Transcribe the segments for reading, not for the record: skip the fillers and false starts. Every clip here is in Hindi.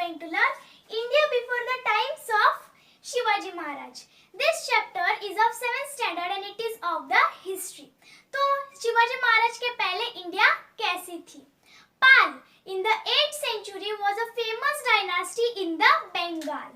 going to learn India before the times of Shivaji Maharaj. This chapter is of 7th standard and it is of the history. तो शिवाजी महाराज के पहले इंडिया कैसी थी? Pal in the 8th century was a famous dynasty in the Bengal.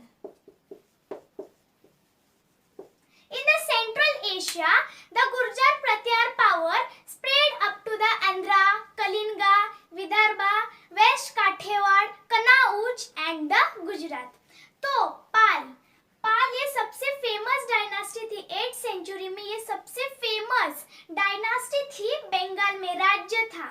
In the Central Asia, the Gurjar Pratyar power spread up to the Andhra, Kalinga, Vidarbha, West Kathiawar, Kannauj and the Gujarat. तो पाल ये सबसे फेमस डायनास्टी थी 8th सेंचुरी में. ये सबसे फेमस डायनास्टी थी, बंगाल में राज्य था.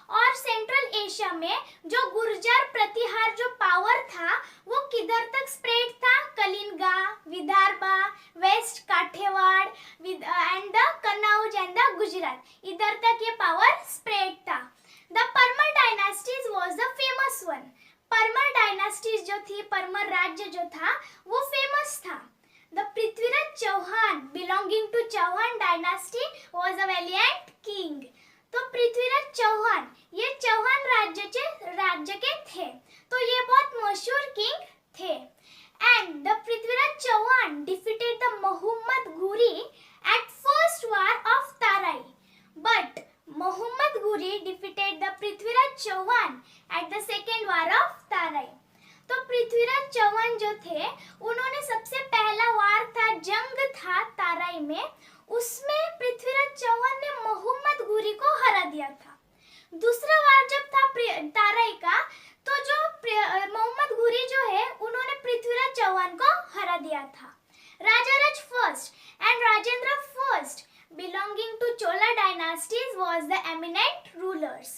और सेंट्रल एशिया में जो गुर्जर प्रतिहार जो पावर था वो किधर तक स्प्रेड था? Kalinga, Vidarbha, west Kathiawar and the Kannauj and the Gujarat, इधर तक ये पावर स्प्रेड था. The Parmar dynasties was the famous one. Parmar dynasties जो थी, परमर राज्य जो था वो फेमस था. The Prithviraj Chauhan belonging to Chauhan dynasty was a valiant king. तो पृथ्वीराज चौहान ये चौहान राज्य के थे, तो ये बहुत मशहूर किंग थे. And the Prithviraj Chauhan defeated the Mohammad Ghori at first war of Tarain, but Mohammad Ghori defeated the Prithviraj Chauhan at the second war of Tarain. तो पृथ्वीराज चौहान जो थे उन्होंने सबसे पहला वार था, जंग था ताराई में, उसमें पृथ्वीराज चौहान ने मोहम्मद घुरी को हरा दिया था. दूसरा वार जब था ताराई का, तो जो मोहम्मद घुरी जो है उन्होंने पृथ्वीराज चौहान को हरा दिया था. Rajaraja first and Rajendra first belonging to Chola dynasties was the eminent rulers.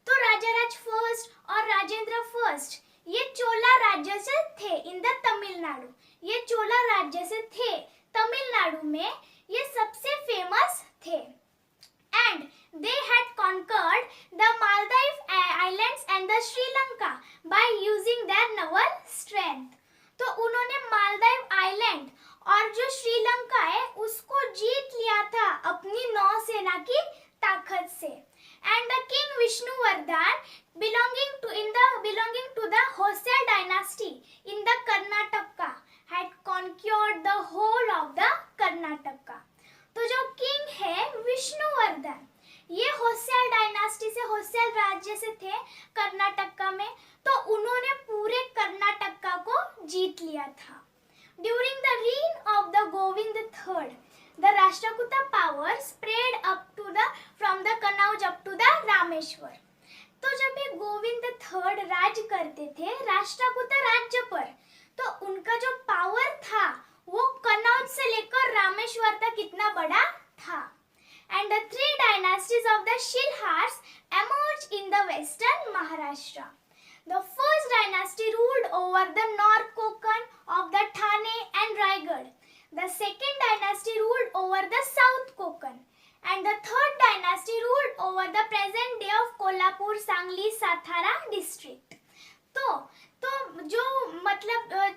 तो राजाराज फर्स्ट और राजेंद्र फर्स्ट ये चोला राज्य से थे इन द तमिलनाडु. ये चोला राज्य से थे तमिलनाडु में, ये सबसे फेमस थे. And they had conquered the Maldive islands and the Sri Lanka by using their naval strength. तो उन्होंने मालदीव आइलैंड और जो श्रीलंका है उसको जीत लिया था अपनी नौसेना की ताकत से. And the king Vishnuvardhana belonging to the Hoysala dynasty in the Karnataka had conquered the whole of the Karnataka. तो जो किंग है विष्णुवर्धन ये होयसला डायनास्टी से, होयसल राज्य से थे कर्नाटका में, तो उन्होंने पूरे कर्नाटका को जीत लिया था. During the reign of the Govind III, the Rashtrakuta power spread from the Kannauj up to the Rameshwar. तो जब ये गोविंद III राज करते थे राष्ट्रकूट राज्य पर, तो उनका जो पावर था वो कन्नौज से लेकर रामेश्वर तक कितना बड़ा था. And the three dynasties of the Shilhars emerged in the western Maharashtra. The first dynasty ruled over the North Konkan of the Thane and Raigad. The second dynasty ruled over the South Konkan. And the third dynasty ruled over the present day of Kolhapur, Sangli, Sathara district. तो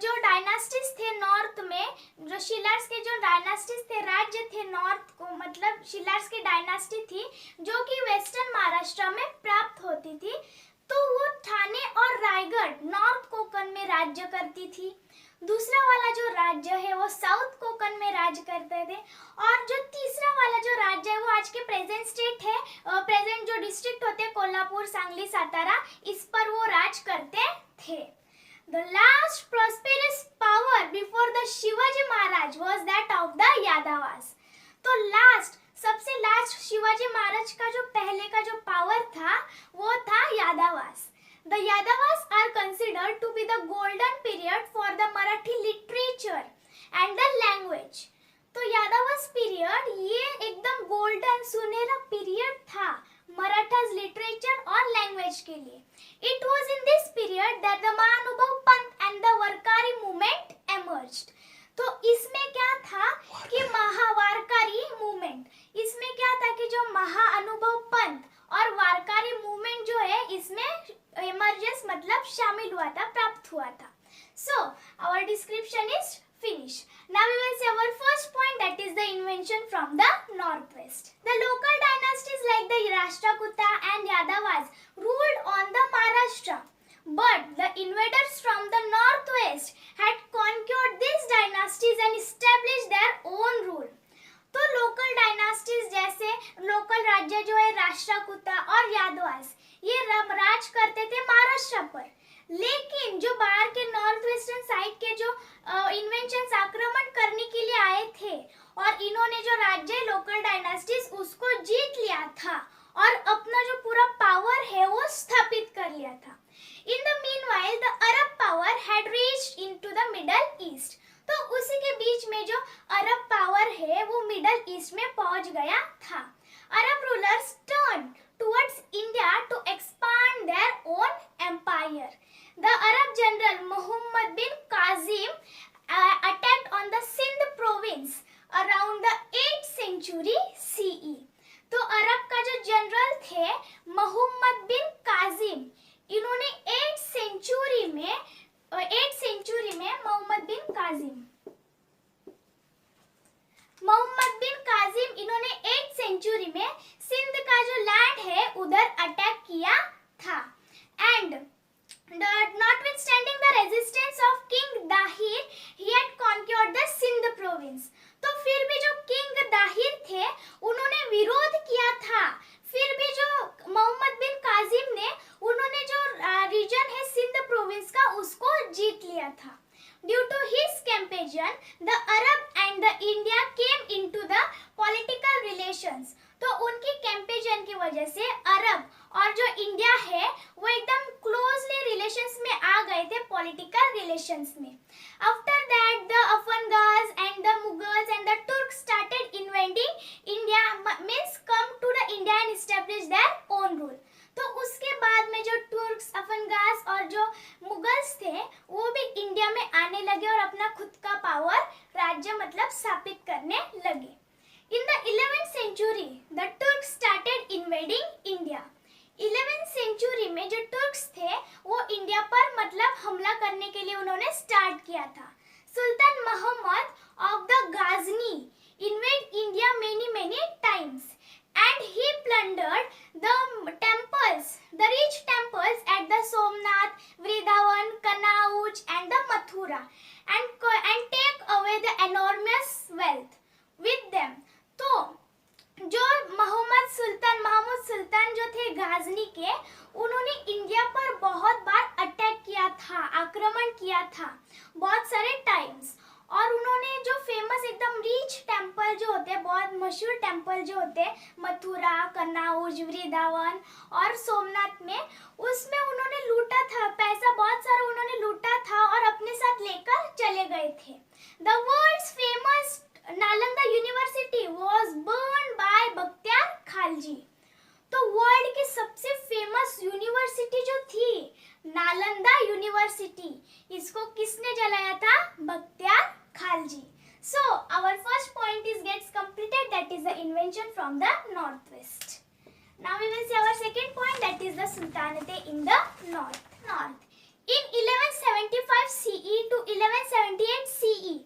जो डायनास्टीज थे नॉर्थ में, जो शिलार्स के जो डायनास्टीज थे, राज्य थे नॉर्थ को, मतलब शिलार्स की डायनास्टी थी जो कि वेस्टर्न महाराष्ट्र में प्राप्त होती थी, तो वो ठाणे और रायगढ़ नॉर्थ कोंकण में राज्य करती थी. दूसरा वाला जो राज्य है वो साउथ कोंकण में राज्य करते थे. और जो तीसरा वाला जो राज्य है वो आज के प्रेजेंट स्टेट है, प्रेजेंट जो डिस्ट्रिक्ट होते हैं कोल्हापुर, सांगली, सातारा, इस पर वो राज करते थे. The last prosperous power before the Shivaji Maharaj was that of the Yadavas. तो सबसे लास्ट शिवाजी महाराज का जो पहले का जो पावर था वो था Yadavas. The Yadavas are considered to be the golden period for the Marathi literature and the language. तो यादवास पीरियड ये एकदम गोल्डन सुनहरा पीरियड था मराठास लिटरेचर और लैंग्वेज के लिए. It was in this period that the महानुभव पंथ and the Warkari movement emerged. तो इसमें क्या था कि महावारकरी मूवमेंट, इसमें क्या था कि जो महाअनुभव पंथ और वारकरी मूवमेंट जो है इसमें इमर्जेंस मतलब शामिल हुआ था, प्राप्त हुआ था. So our description is finished. Now we will see our first point, that is the invention from the northwest. The local dynasties like the Rashtrakuta and Yadavas ruled on the Maharashtra. but the invaders from the northwest had conquered these dynasties and established their own rule. तो लोकल डायनास्टीज जैसे लोकल राज्य जो है राष्ट्रकूटा और यादवास ये राज करते थे महाराष्ट्र पर, लेकिन जो बाहर के नॉर्थ वेस्टर्न साइड के जो इन्वेंशंस आक्रमण करने के लिए आए थे और इन्होंने जो राज्य लोकल डायनास्टीज उसको जीत लिया था और अपना जो पूरा पावर है वो स्थापित कर लिया था. In the meanwhile, the Arab power had reached into the Middle East. तो उसी के बीच में जो अरब पावर है वो मिडल ईस्ट में पहुंच गया था. अरब rulers turned towards India to expand their own empire. The Arab general Muhammad bin Qasim attacked on the Sindh province around the 8th century CE. तो अरब का जो जनरल थे मोहम्मद बिन काजिम, इन्होंने 8th सेंचुरी में मोहम्मद बिन काजिम इन्होंने 8th सेंचुरी में सिंध का जो लैंड है उधर अटैक किया था. And notwithstanding the resistance of King Dahir, he had conquered the Sindh province. तो फिर भी जो किंग दाहिर थे उन्होंने विरोध किया था. फिर भी जो मोहम्मद बिन काजिम ने उन्होंने जो रीजन है सिंध प्रोविंस का उसको जीत लिया था. Due to his campaign, the Arab and the India came into the political relations. तो उनकी कैंपेजन की वजह से अरब और जो इंडिया है वो एकदम क्लोजली रिलेशंस में आ गए थे, पॉलिटिकल रिलेशंस में. After that the Afghans and the Mughals and the Turk started invading India, means come to the India and establish their own rule. तो उसके बाद में जो तुर्क्स, अफगान्स और जो मुगल्स थे वो भी इंडिया में आने लगे और अपना खुद का पावर राज्य मतलब स्थापित करने लगे. In the 11th century, the Turks started invading India. 11th century में जो तुर्क्स थे वो इंडिया पर मतलब हमला करने के लिए उन्होंने स्टार्ट किया था. सुल्तान Mohammad of the Ghazni invaded India many times and he plundered the temples, the rich temples at the Somnath, Vrindavan, Kannauj and the Mathura and take away the enormous wealth with them. तो जो महमूद सुल्तान जो थे गाजनी के, उन्होंने इंडिया पर बहुत बार अटैक किया था, आक्रमण किया था बहुत सारे टाइम्स. और उन्होंने जो फेमस एकदम रिच टेम्पल जो होते हैं, बहुत मशहूर टेम्पल जो होते हैं मथुरा, कन्नाउज, वृंदावन और सोमनाथ में, उसमें उन्होंने लूटा था पैसा, बहुत सारा उन्होंने लूटा था और अपने साथ लेकर चले गए थे. The world's famous Nalanda university was burned by Bakhtiyar Khalji. तो वर्ल्ड की सबसे फेमस यूनिवर्सिटी जो थी नालंदा यूनिवर्सिटी, इसको किसने जलाया था? Bakhtiyar खालजी. So our first point is gets completed, that is the invention from the northwest. Now we will see our second point, that is the Sultanate in the north. In 1175 CE to 1178 CE,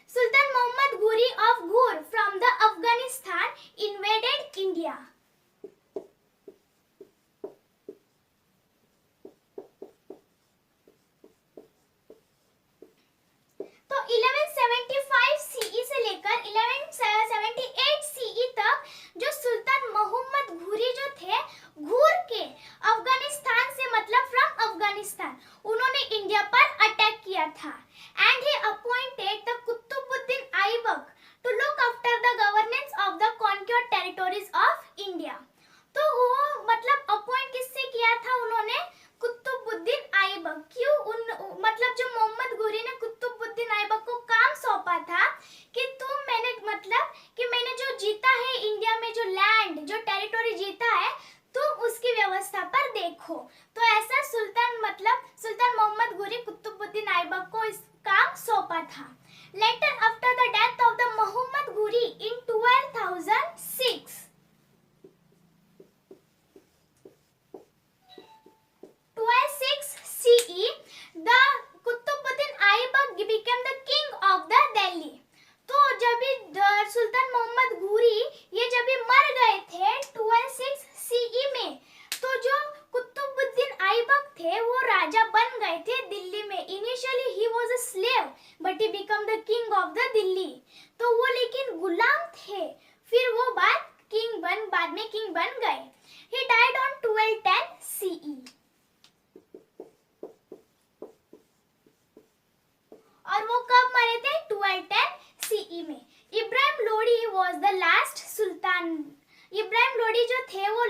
Sultan Muhammad Ghuri of Ghur from the Afghanistan invaded India. तो 1175 CE से लेकर 1178 CE तक जो सुल्तान मोहम्मद घुरी जो थे, घूर के अफगानिस्तान से मतलब फ्रॉम अफगानिस्तान, उन्होंने इंडिया पर अटैक किया था. And he appointed the Qutubuddin Aibak to look after the governance of the conquered territories of India. तो वो मतलब अपॉइंट किससे किया था उन्होंने? कुतुबुद्दीन ऐबक. क्यों? मतलब जो मोहम्मद घुरी ने कुतुबुद्दीन ऐबक को काम सौंपा था कि मैंने जो जीता है इंडिया में, जो लैंड, जो टेरिटोरी जीता है, तुम उसकी व्यवस्था पर देखो. तो ऐसा सुल्तान मोहम्मद घुरी कुतुबुद्दीन ऐबक को इस काम सौंपा था. Later after the death of the Mohammad Ghori in 1206 CE, the Qutbuddin Aibak became the king of the Delhi. तो जब सुल्तान मोहम्मद घुरी ये जब मर गए थे 1206 CE में, तो जो कुतुबुद्दीन ऐबक थे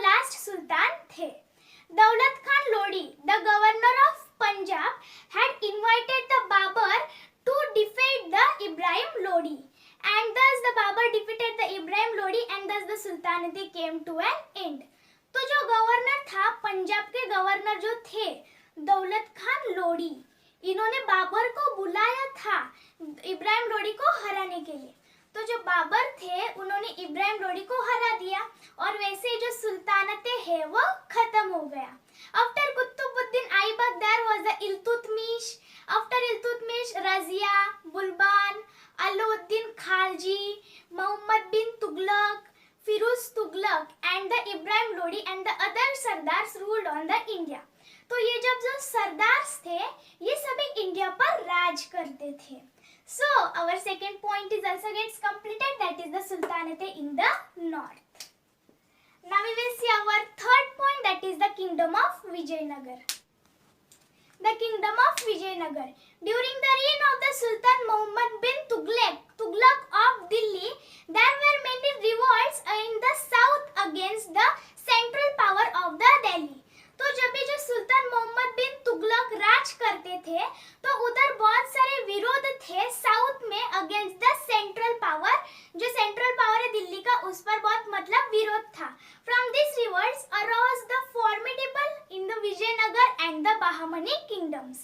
लास्ट सुल्तान थे. दौलत Khan Lodi, the governor of Punjab, had invited the Babur to defeat the Ibrahim Lodi, and thus the Babur defeated the Ibrahim Lodi, and thus the Sultanate came to an end. तो जो गवर्नर था, पंजाब के गवर्नर जो थे दौलत खान लोडी, इन्होंने बाबर को बुलाया था इब्राहिम लोडी को हराने के लिए. तो जो बाबर थे उन्होंने इब्राहिम लोडी को हरा दिया और वैसे ही जो सुल्तानते है वो खत्म हो गया. After Qutubuddin Aibak there was the Iltutmish. After Iltutmish Razia, Balban, Alauddin Khalji, Mohammad bin Tughlaq, Firoz Tughlaq and the Ibrahim Lodi and the other sardars ruled on the India. तो ये जब जो सरदार्स थे ये सभी इंडिया पर राज करते थे. So our second point is also gets completed, that is the Sultanate in the north. Now we will see our third point, that is the kingdom of Vijayanagar. The kingdom of Vijayanagar. During the reign of the Sultan Muhammad bin Tughlaq of Delhi, there were many revolts in the south against the central power of the Delhi. तो जब भी जो सुल्तान मोहम्मद बिन तुगलक राज करते थे तो उधर बहुत सारे विरोध थे साउथ में अगेंस्ट द सेंट्रल पावर. जो सेंट्रल पावर है दिल्ली का, उस पर बहुत मतलब विरोध था. From this revolts arose the formidable in the Vijayanagara and the Bahmani kingdoms.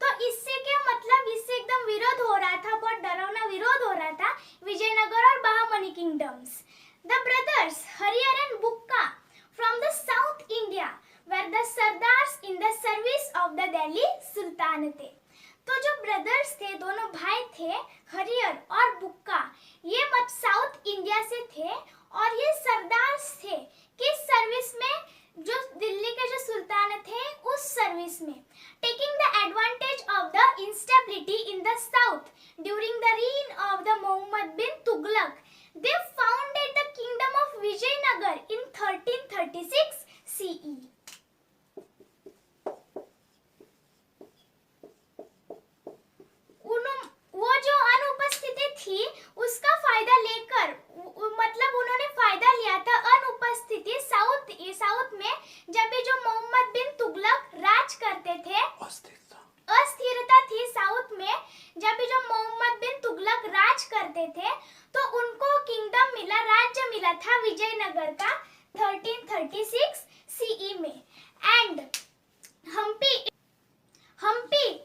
तो इससे क्या मतलब, इससे एकदम विरोध हो रहा था, बहुत डरावना विरोध हो रहा था विजयनगर और बहामनी किंगडम्स. द ब्रदर्स हरियर and Bukka from the south India were the sardars in the service of the Delhi Sultanate. तो जो ब्रदर्स थे, दोनों भाई थे, हरियर और बुक्का, ये मत साउथ इंडिया से थे और ये सरदार्स थे. किस सर्विस में? जो दिल्ली के जो सुल्तान थे उस सर्विस में. Taking the advantage of the instability in the south during the reign of the Muhammad bin Tughlaq, they founded the kingdom of Vijayanagar in 1336 CE. वो जो अनुपस्थिति थी उसका फायदा लेकर, मतलब उन्होंने फायदा लिया था अनुपस्थिति साउथ में जब भी जो मोहम्मद बिन तुगलक राज करते थे. अस्थिरता थी साउथ में जब भी जो मोहम्मद बिन तुगलक राज करते थे तो उनको किंगडम मिला, राज्य मिला था विजयनगर का 1336 CE में. And Hampi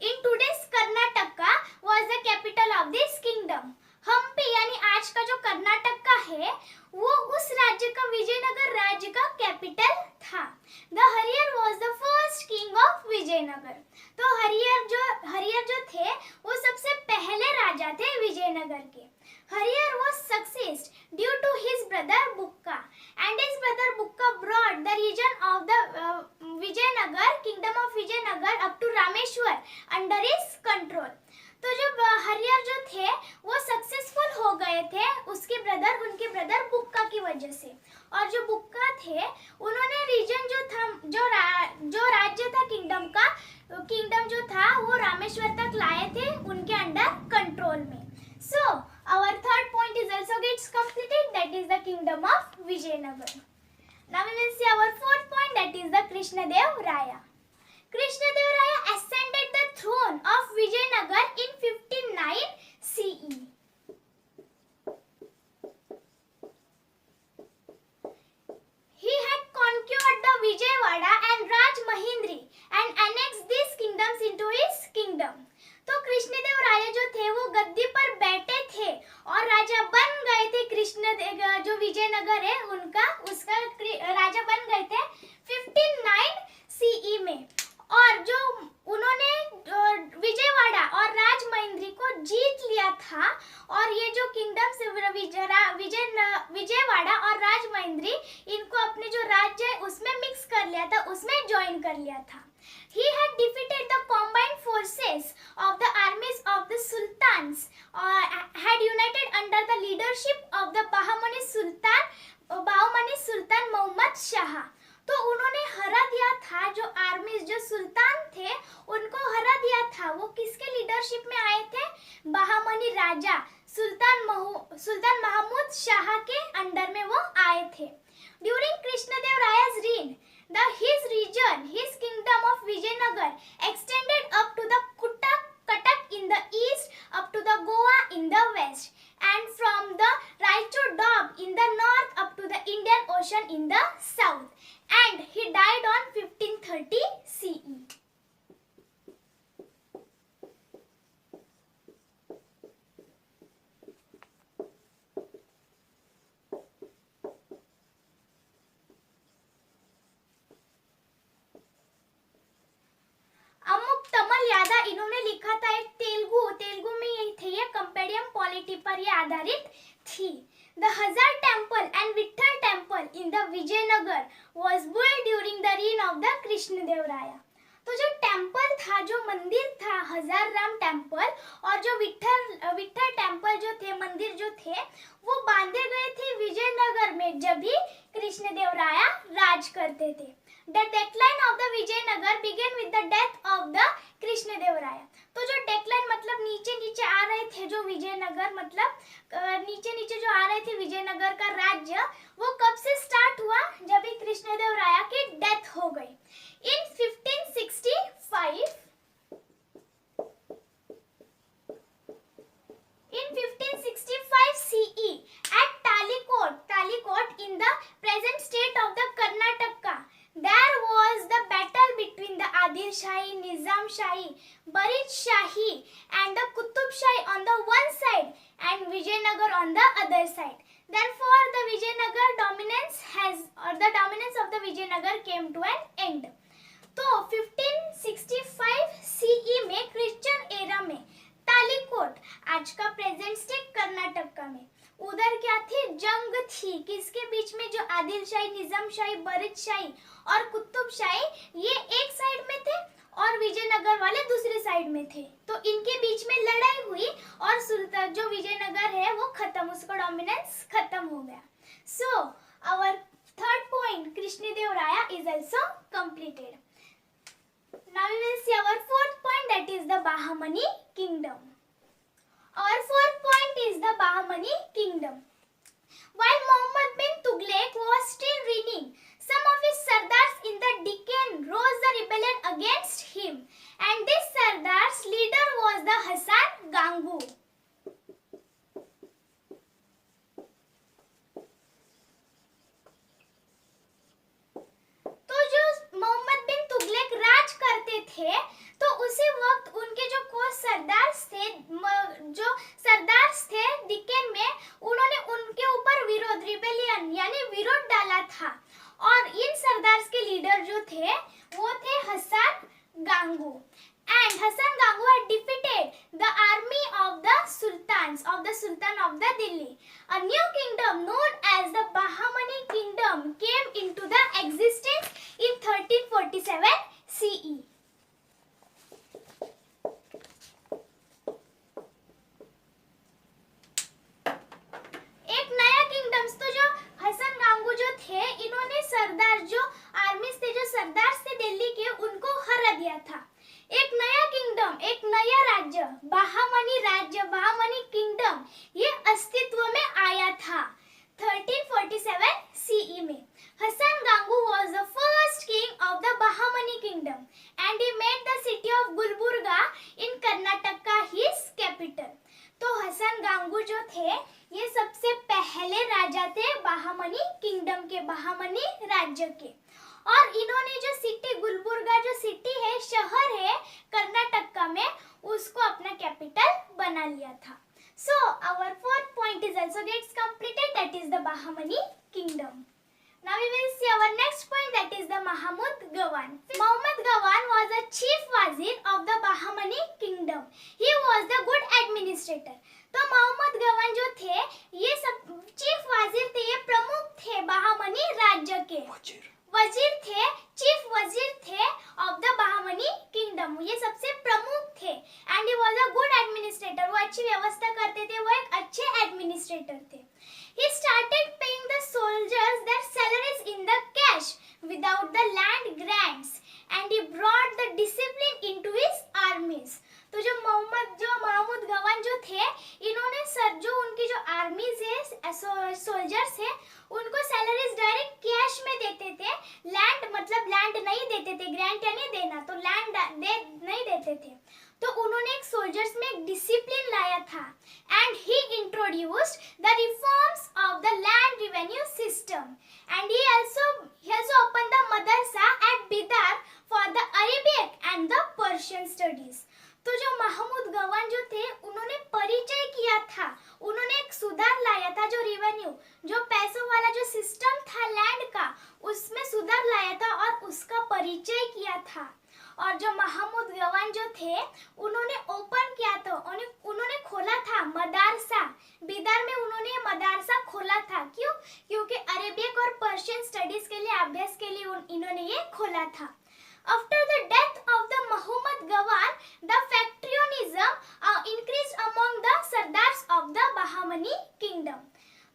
in today's Karnataka was the capital of this kingdom. Hampi यानी आज का जो कर्नाटक का है वो उस राज्य का, विजयनगर राज्य का कैपिटल था. The हरियर was the first king of Vijayanagar. तो हरियर जो थे वो सबसे पहले राजा थे विजयनगर के. हरियर was succeeded due to his brother Bukka, and his brother Bukka brought the region of the Vijayanagar, kingdom of Vijayanagar up to Rameshwar under his control. तो जब हरियर जो थे वो सक्सेसफुल हो गए थे उनके ब्रदर बुक्का की वजह से. और जो बुक्का थे उन्होंने रीजन जो था, जो राज्य था किंगडम जो था वो रामेश्वर तक लाए थे उनके अंडर कंट्रोल में. So our third point is also gets completed, that is the kingdom of Vijayanagar. Now we will see our fourth point, that is the Krishnadev Raya. Krishnadev Raya ascended the throne of Vijayanagar in 59 CE. He had conquered the Vijayawada and Rajahmundry and annexed these kingdoms into his kingdom. तो कृष्णदेव राय जो थे वो गद्दी पर बैठे थे और राजा बन गए थे. कृष्णदेव जो विजयनगर है उसका राजा बन गए थे 59 CE में. और जो उन्होंने विजयवाड़ा और राजमहेंद्री को जीत लिया था और ये जो किंगडम्स विजयवाड़ा और राजमहेंद्री इनको अपने जो राज्य है उसमें मिक्स कर लिया था, उसमें ज्वाइन कर लिया था. He had defeated the combined forces of the armies of the sultans, had united under the leadership of the Bahmani Sultan Muhammad Shah. तो उन्होंने हरा दिया था, जो आर्मीज जो सुल्तान थे उनको हरा दिया था. वो किसके लीडरशिप में आए थे? बहामनी राजा सुल्तान महमूद शाह के अंडर में वो आए थे. During Krishnadev Raya's his region, his kingdom of Vijayanagar extended up to the Cuttack in the east, up to the Goa in the west, and from the Raichur Doab in the north up to the Indian Ocean in the south. And he died on 1530 CE. अमुक तमल यादा इन्होंने लिखा था एक तेलुगु में ये थे, ये कंपेडियम पॉलिटी पर ये आधारित थी. The Hazar temple and Vitthal temple in the Vijayanagar was built during the reign of the Krishnadevaraya. तो जो टेम्पल था, जो मंदिर था, हजार राम टेम्पल और जो विठल टेम्पल जो थे, मंदिर जो थे, वो बांधे गए थे विजयनगर में जब भी कृष्णदेवराया राज करते थे. The decline of the Vijayanagar began with the death of the Krishnadevaraya. तो जो डेक्लाइन मतलब नीचे नीचे आ रहे थे, जो विजयनगर मतलब नीचे नीचे जो आ रहे थे विजयनगर का राज्य, वो कब से स्टार्ट हुआ? जब भी कृष्णदेवराया की डेथ हो गई. In 1565 CE at Talikot in the present state of the Karnataka, there was the battle between the Adil Shahi, Nizam Shahi, Barid Shahi and the Qutub Shahi on the one side and Vijayanagar on the other side. Therefore, the Vijayanagar the dominance of the Vijayanagar came to an end. तो 1565 CE में क्रिश्चियन एरा में तालिकोट, आज का प्रेजेंट स्टेट कर्नाटक में, उधर क्या थी? जंग थी. किसके बीच में? जो आदिल शाही, निजाम शाही, बरीद शाही और कुतुब शाही, ये एक साइड में थे और विजयनगर वाले दूसरे साइड में थे. तो इनके बीच में लड़ाई हुई और सुल्तान जो विजयनगर है वो खत्म, उसका डोमिनेंस खत्म हो गया. So our third point Krishnadevaraya is also completed. Now we will see our fourth point, that is the Bahamani kingdom. Our fourth point is the Bahamani kingdom. While Muhammad bin Tughlaq was still reigning, some of his sardars in the Deccan rose the rebellion against him, and this sardar's leader was the Hasan Gangu. तो जो मोहम्मद बिन तुगलक राज करते थे, तो उसी वक्त उनके जो सरदार थे डिक्कन में, उन्होंने उनके ऊपर रिबेलियन यानी विरोध डाला था. और इन सरदार्स के लीडर जो थे वो थे Hasan गांगू. And Hasan Gangu had defeated the army of the sultan of the Delhi. A new kingdom known as the Bahamani kingdom came into the existence in 1347 CE. एक नया किंगडम्स, तो जो हसन गांगू जो थे, इन्होंने सरदार जो आर्मीज थे, जो सरदार थे दिल्ली के, उनको हरा दिया था. एक नया किंगडम, एक नया राज्य, बाहामनी राज्य, बाहामनी किंगडम, ये अस्तित्व में आया था 1347 CE में. Hasan Gangu was the first king of the Bahamani kingdom and he made the city of Gulbarga in Karnataka his capital. तो हसन गांगू जो थे, ये सबसे पहले राजा थे बाहामनी किंगडम के, बाहामनी राज्य के. और इन्होंने जो सिटी गुलबर्गा, जो सिटी है, शहर है कर्नाटक में, उसको अपना कैपिटल बना लिया था. So our fourth point is also gets completed, that is the Bahamani kingdom. Now we will see our next point, that is the Mahmud Gawan. Mahmud Gawan was a chief wazir of the Bahamani kingdom. He was the good administrator. तो मोहम्मद गवान जो थे, ये सब चीफ वजीर थे, ये प्रमुख थे बाहामनी राज्य के. वजीर थे, चीफ वजीर थे ऑफ द बाहामनी किंगडम, ये सबसे प्रमुख थे. And he was a good administrator, वो अच्छी व्यवस्था करते थे, वो एक अच्छे एडमिनिस्ट्रेटर थे. He started paying the soldiers their salaries in the cash without the land grants and he brought the discipline into his armies. तो जो महमूद गवान जो थे, इन्होंने जो उनकी जो आर्मीज है, सोल्जर्स है, उनको सैलरीज डायरेक्ट कैश में देते थे. लैंड मतलब राइट यानी देना, तो लैंड दे नहीं देते थे। तो उन्होंने एक सोल्जर्स में एक डिसिप्लिन लाया था and he introduced the reforms of the land revenue system and he also opened the madrasa at Bidar for the Arabic and the Persian studies। तो जो महमूद गवान जो थे उन्होंने परिचय किया था, उन्होंने एक सुधार लाया था, जो रेवेन्यू जो पैसों वाला जो सिस्टम था लैंड का उसमें सुधार लाया था और उसका परिचय किया था। और जो महमूद गवान जो थे उन्होंने ओपन किया था, उन्होंने खोला था मदरसा, बिदार में उन्होंने मदरसा खोला था। क्यों? क्योंकि अरेबिक और पर्शियन स्टडीज के लिए अभ्यास के लिए इन्होंने ये खोला था। After the death of the Muhammad Gawan, the factionism increased among the Sardars of the Bahmani kingdom।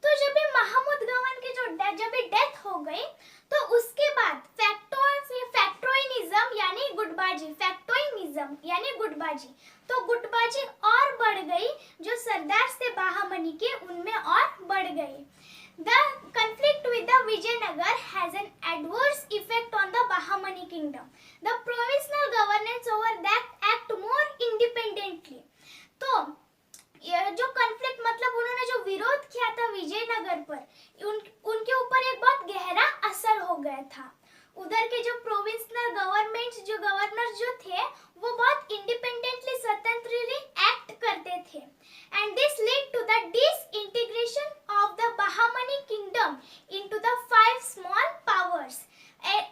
तो जब भी महमूद गवान की जब भी डेथ हो गई तो उसके बाद फैक्टोइनिज्म यानी गुटबाजी, तो गुटबाजी और बढ़ गई, जो सरदार थे बाहमनी के उनमें और बढ़ गई। The conflict with the Vijayanagar has an adverse effect on the Bahmani kingdom. The provisional governance over that act more independently। तो जो कॉन्फ्लिक्ट मतलब उन्होंने जो विरोध किया था विजयनगर पर, उनके ऊपर एक बहुत गहरा असर हो गया था। उधर के जो प्रोविंशनल गवर्नमेंट्स जो गवर्नर जो थे वो बहुत इंडिपेंडेंटली स्वतंत्रली एक्ट करते थे and this led to the disintegration of the Bahmani kingdom into the 5 small powers,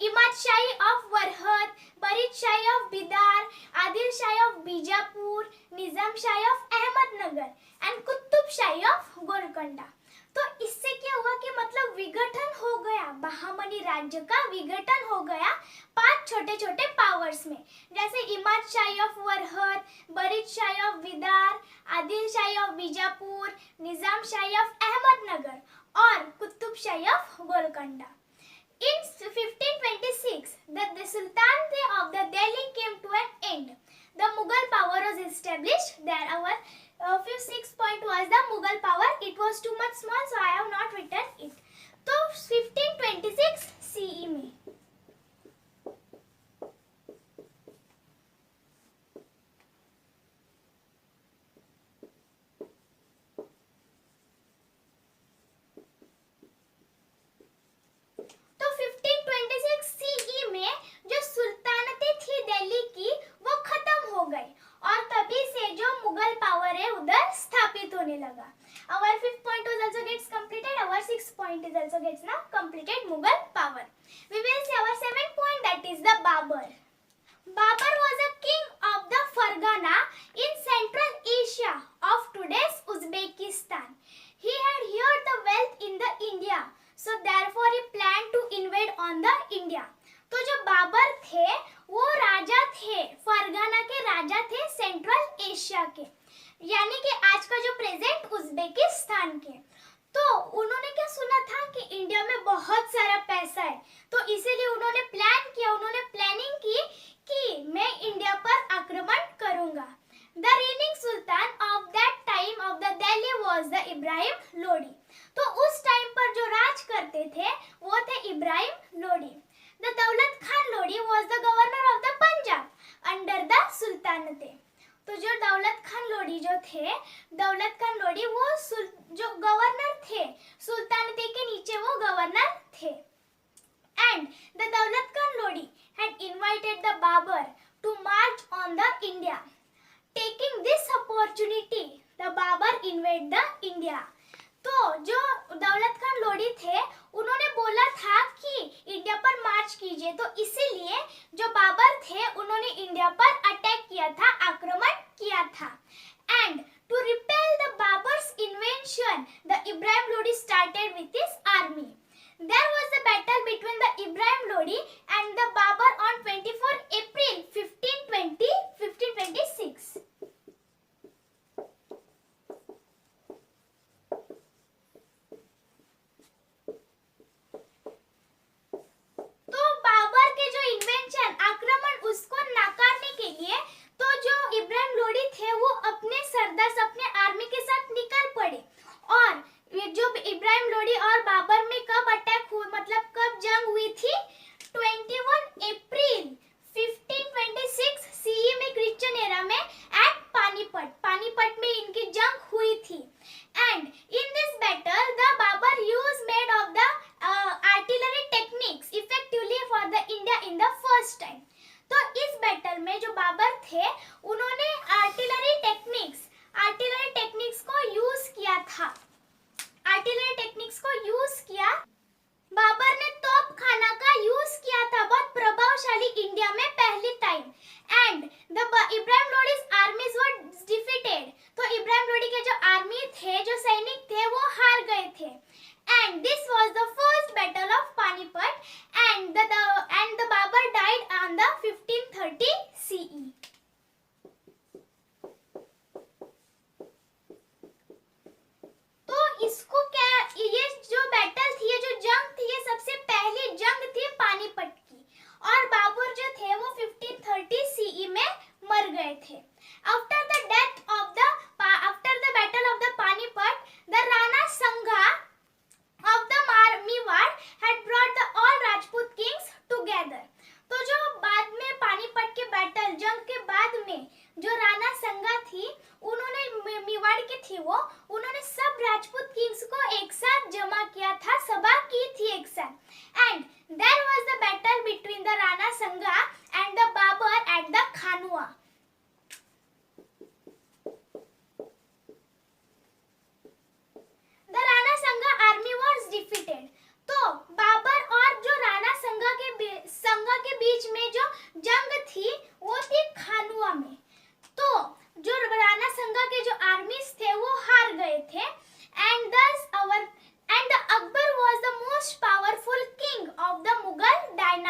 Imad Shahi of Varhat, Barid Shahi of Bidar, Adil Shahi of Bijapur, Nizam Shahi of Ahmednagar and Qutub Shahi of Golconda. तो इससे क्या हुआ कि मतलब विघटन हो गया, बाहमनी राज्य का विघटन हो गया 5 छोटे छोटे पावर्स में, जैसे Imad Shahi of Varhat, Barid Shahi of Bidar, Adil Shahi of Bijapur, Nizam Shahi of Ahmednagar और Qutub Shahi of Golconda. In 1526, the Sultanate of the Delhi came to an end. The Mughal power was established. There our fifth 6th point was the Mughal power. It was too much small, so I have not written it. So 1526 CE में जो सुल्तानतें थी दिल्ली की वो खत्म हो गई और तभी से जो मुगल पावर है उधर स्थापित होने लगा। Our 5th point was also gets completed. Our 6th point is also gets now completed Mughal power. We will see our 7th point, that is the Babur. Babur was a king of the Fargana in Central Asia of today's Uzbekistan. He had heard the wealth in the India, so therefore he planned to invade on the India. तो जो बाबर थे वो राजा थे, फरगाना के राजा थे सेंट्रल एशिया के, यानी कि आज का जो प्रेजेंट उज्बेकिस्तान के। तो उन्होंने क्या सुना था कि इंडिया में बहुत सारा पैसा है, तो इसीलिए उन्होंने प्लान किया, उन्होंने प्लानिंग की कि मैं इंडिया पर आक्रमण करूंगा। The reigning sultan of that time of the Delhi was the Ibrahim Lodi. तो उस टाइम पर जो राज करते थे वो थे Ibrahim Lodi. The Daulat Khan Lodi was the governor of the Punjab under the Sultanate। तो जो दौलत खान लोडी जो थे, दौलत खान लोडी वो जो गवर्नर थे, सुल्तानते के नीचे वो गवर्नर थे। And the Daulat Khan Lodi had invited the Babur to march on the India. Taking this opportunity, the Babur invaded the India। तो जो दौलत खान लोडी थे उन्होंने बोला था कि इंडिया पर मार्च कीजिए, तो इसीलिए जो बाबर थे उन्होंने इंडिया पर अटैक किया था, आक्रमण किया था। And to repel the Babar's invention the Ibrahim Lodi started with his army. There was a battle between the Ibrahim Lodi and the Babur on 24 April 1526। आक्रमण उसको नकारने के लिए तो जो इब्राहिम लोडी थे वो अपने सरदार अपने आर्मी के साथ निकल पड़े। और जो इब्राहिम लोडी और बाबर में कब अटैक हुआ, मतलब कब जंग हुई थी, 21 अप्रैल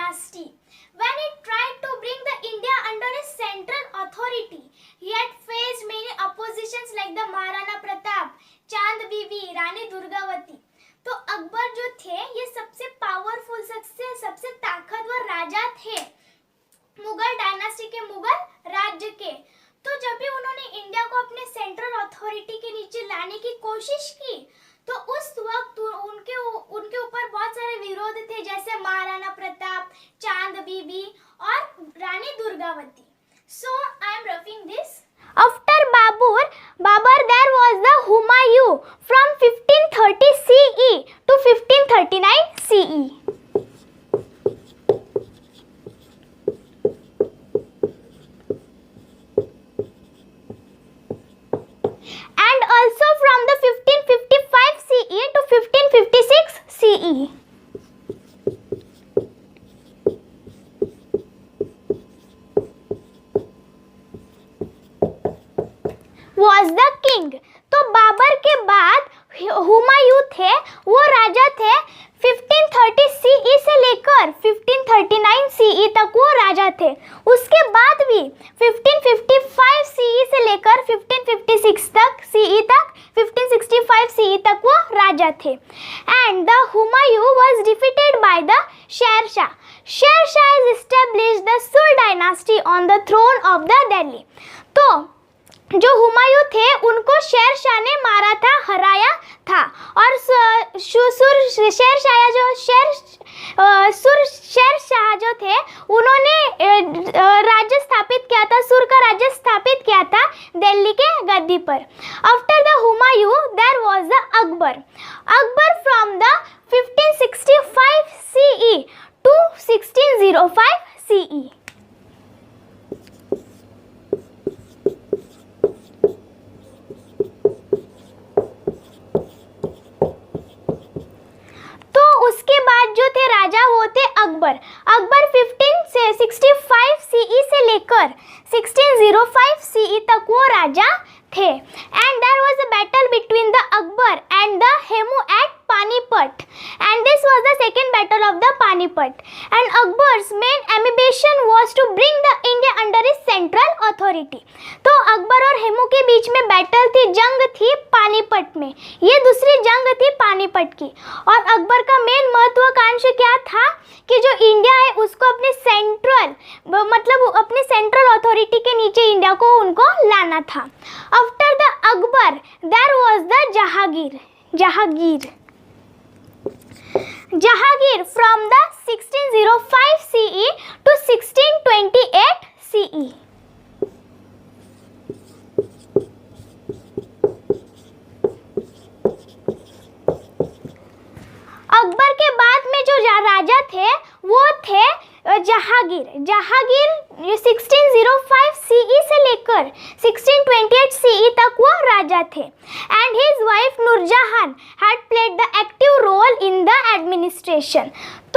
dynasty. When he tried to bring the India under his central authority, he had faced many oppositions like the Maharana Pratap, चांद बीबी, रानी दुर्गावती. तो अकबर जो थे ये सबसे पावरफुल, सबसे ताकतवर राजा थे मुगल डायनास्टी के, मुगल राज्य के. तो जब भी उन्होंने इंडिया को अपने सेंट्रल अथॉरिटी के नीचे लाने की कोशिश की तो उस वक्त उनके ऊपर बहुत सारे विरोध थे, जैसे महाराणा प्रताप, चांद बीबी और Rani Durgavati. So I am roughing this. After Babur there was the Humayun from 1530 CE to 1539 CE. And also from the 1555 CE to 1556 CE. Was the king. तो बाबर के बाद हुमायूं थे, वो राजा थे. 1530 CE से लेकर 1539 CE तक वो राजा थे. उसके बाद भी 1555 CE से लेकर 1556 तक CE तक 1565 CE तक वो राजा थे. And the Humayun was defeated by the Sher Shah. Sher Shah has established the Sur dynasty on the throne of the Delhi. तो जो हुमायूं थे उनको शेर शाह ने मारा था, हराया था. और शेर शाह जो थे उन्होंने राज्य स्थापित किया था, सुर का राज्य स्थापित किया था दिल्ली के गद्दी पर. After the Humayun there was the Akbar. Akbar from the 1565 CE to 1605 CE. उसके बाद जो थे राजा वो थे अकबर. अकबर 1565 CE से लेकर 1605 CE तक वो राजा थे. And there was a battle between the Akbar and the Hemu at Panipat, and this was the second battle of the Panipat. And Akbar's main ambition was to bring the India under his central authority. तो अकबर और हेमू के बीच में बैटल थी, जंग थी पानीपत में. ये दूसरी जंग थी पानीपत की. और अकबर का मेन महत्वाकांक्षा क्या था कि जो इंडिया है उसको अपने सेंट्रल अथॉरिटी के नीचे इंडिया को उनको लाना था. After the Akbar there was the Jahangir from the 1605 CE to 1628 CE. Akbar के बाद में जो राजा थे वो थे जहांगीर 1605 CE से लेकर 1628 CE तक वो राजा थे. And his wife Nur Jahan had played the active role in the administration.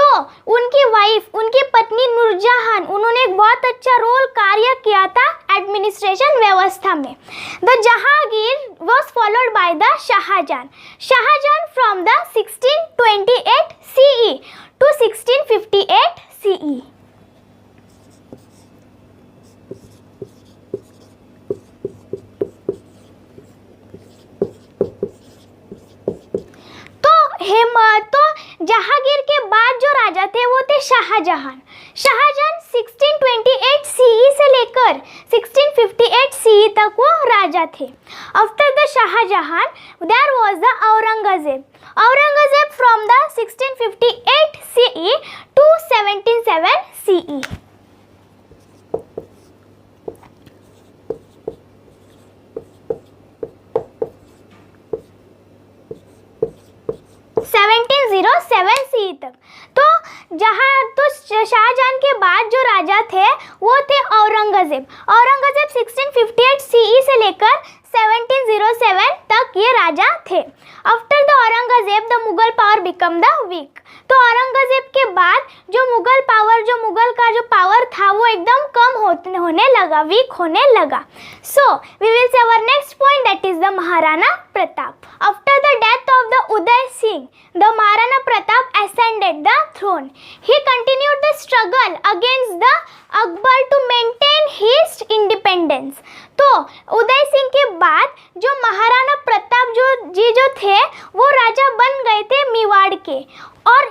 तो उनकी पत्नी नूरजहान, उन्होंने एक बहुत अच्छा कार्य किया था एडमिनिस्ट्रेशन व्यवस्था में. The Jahangir was followed by the Shah Jahan from the 1628 CE to 1658 CE. तो जहांगीर के बाद जो राजा थे वो थे शाहजहान 1628 CE से लेकर 1658 CE तक वो राजा थे. After the Shah Jahan there was the Aurangzeb from the 1658 CE to 1707 CE. तक. तो शाहजहान के बाद जो राजा थे वो थे औरंगजेब 1658 CE से लेकर 1707 तक ये राजा थे। After the Aurangzeb the Mughal power become the weak. तो औरंगजेब के बाद जो मुगल का जो पावर था वो एकदम कम होने लगा, वीक होने लगा। So we will see our next point, that is the Maharana Pratap. After the death of the Uday Singh, the Maharana Pratap ascended the throne. He continued the struggle against the Akbar to maintain his independence. तो उदय सिंह के बाद जो महाराणा प्रताप जो थे वो राजा बन गए थे मेवाड़ के, और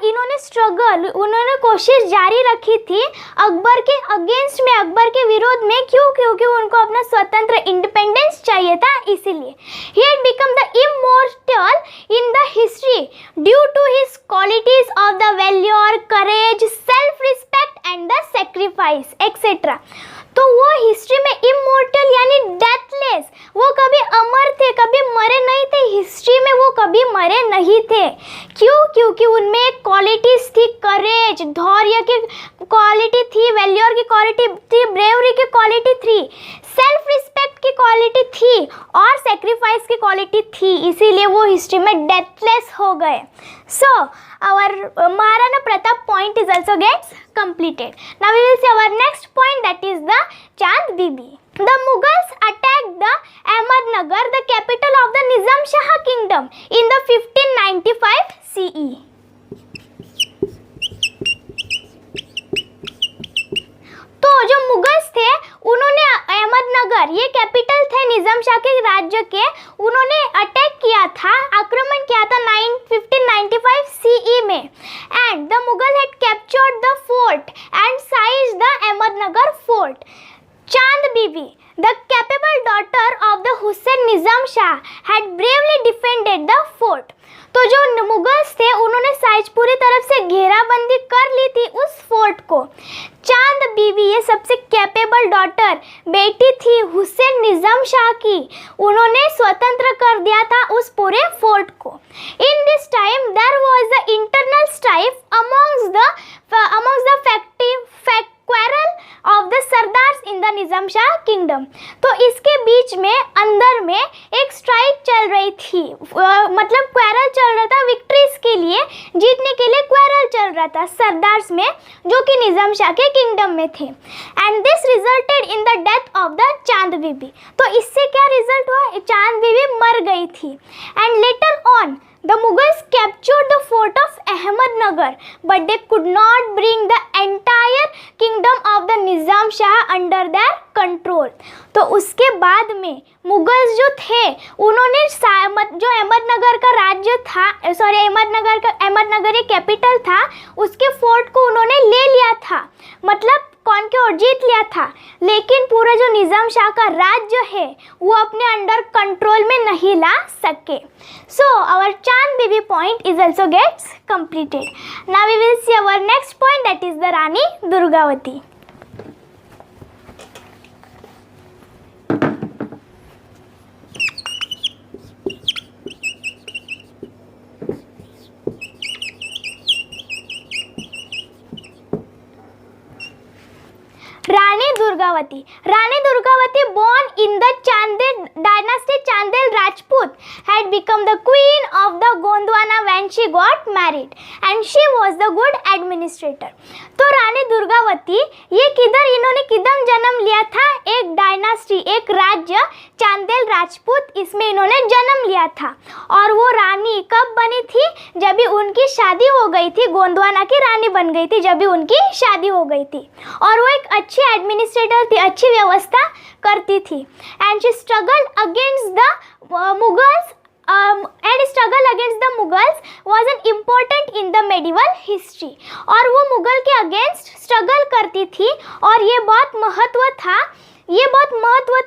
उन्होंने कोशिश जारी रखी थी अकबर के अगेंस्ट में, अकबर के विरोध में। क्यों? क्योंकि उनको अपना स्वतंत्र इंडिपेंडेंस चाहिए था, इसीलिए। He had become the immortal in the history due to his qualities of the valor, courage, self-respect and the sacrifice, etc. तो वो हिस्ट्री में इमोर्टल यानी डेथलेस, वो कभी अमर थे, कभी मरे नहीं थे। हिस्ट्री में वो कभी मरे नहीं थे। क्यों? क्योंकि उनमें एक क्वालिटीज थी, करेज, धैर्य की क्वालिटी थी, वैल्योर की क्वालिटी थी, ब्रेवरी की क्वालिटी थी, सेल्फ रिस्पेक्ट की क्वालिटी थी और सेक्रीफाइस की क्वालिटी थी, इसीलिए वो हिस्ट्री में डेथलेस हो गए। सो our Maharana Pratap point is also gets completed. Now we will see our next point, that is the Chand Bibi. The Mughals attacked the Ahmednagar, the capital of the Nizam Shah kingdom, in the 1595 CE. तो जो मुगल्स थे उन्होंने अहमदनगर, ये कैपिटल थे निजाम शाह के राज्य के, उन्होंने अटैक किया था, आक्रमण किया था 1595 CE में। And the Mughal had captured the fort and sized the Ahmednagar fort. चांद बीबी, the capable daughter of the Hussain Nizam Shah, had bravely defended the fort. तो जो मुगल्स थे उन्होंने साइज पूरी तरफ से घेराबंदी कर ली थी उस फोर्ट को। चांद बीबी, ये सबसे कैपेबल डॉटर, बेटी थी हुसैन निजाम शाह की, उन्होंने स्वतंत्र कर दिया था उस पूरे फोर्ट को। In this time there was the internal strife amongst the quarrel of the sardars in the Nizam Shah kingdom. तो इसके बीच में अंदर में एक स्ट्राइक चल रही थी, मतलब क्वारल चल रहा था, विक्ट्रीज के लिए, जीतने के लिए क्वारल चल रहा था सरदार्स में जो कि निजाम शाह के किंगडम में थे। And this resulted in the death of the चांद बीबी। तो इससे क्या रिजल्ट हुआ? चांद बीबी मर गई थी। And later on the Mughals captured the fort of Ahmednagar, but they could not bring the entire kingdom of the Nizam Shah under their control. तो उसके बाद में मुगल्स जो थे उन्होंने जो अहमदनगर का राज्य था, अहमदनगर ये कैपिटल था, उसके फोर्ट को उन्होंने ले लिया था, मतलब कॉन्क्योर, जीत लिया था, लेकिन पूरा जो निजाम शाह का राज्य है वो अपने अंडर कंट्रोल में नहीं ला सके। So our Chand Bibi point is also gets completed. Now we will see our next point, that is the Rani Durgavati. Rani Durgavati, born in the Chandel dynasty, Chandel Rajput, had become the queen of the Gondwana when she got married, and she was the good administrator. तो रानी दुर्गावती ये इन्होंने किधर जन्म लिया था? एक डायनास्टी, एक राज्य चांदेल राजपूत, इसमें इन्होंने जन्म लिया था। और वो रानी कब बनी थी? जब भी उनकी शादी हो गई थी, गोंदवाना की रानी बन गई थी जब भी उनकी शादी हो गई थी। और वो एक अच्छी एडमिनिस्ट्रेटर थी, अच्छी व्यवस्था करती थी। And she struggled against the Mughals and struggle against the Mughals was an important in the medieval history. और वो मुगल के अगेंस्ट स्ट्रगल करती थी और ये बहुत महत्व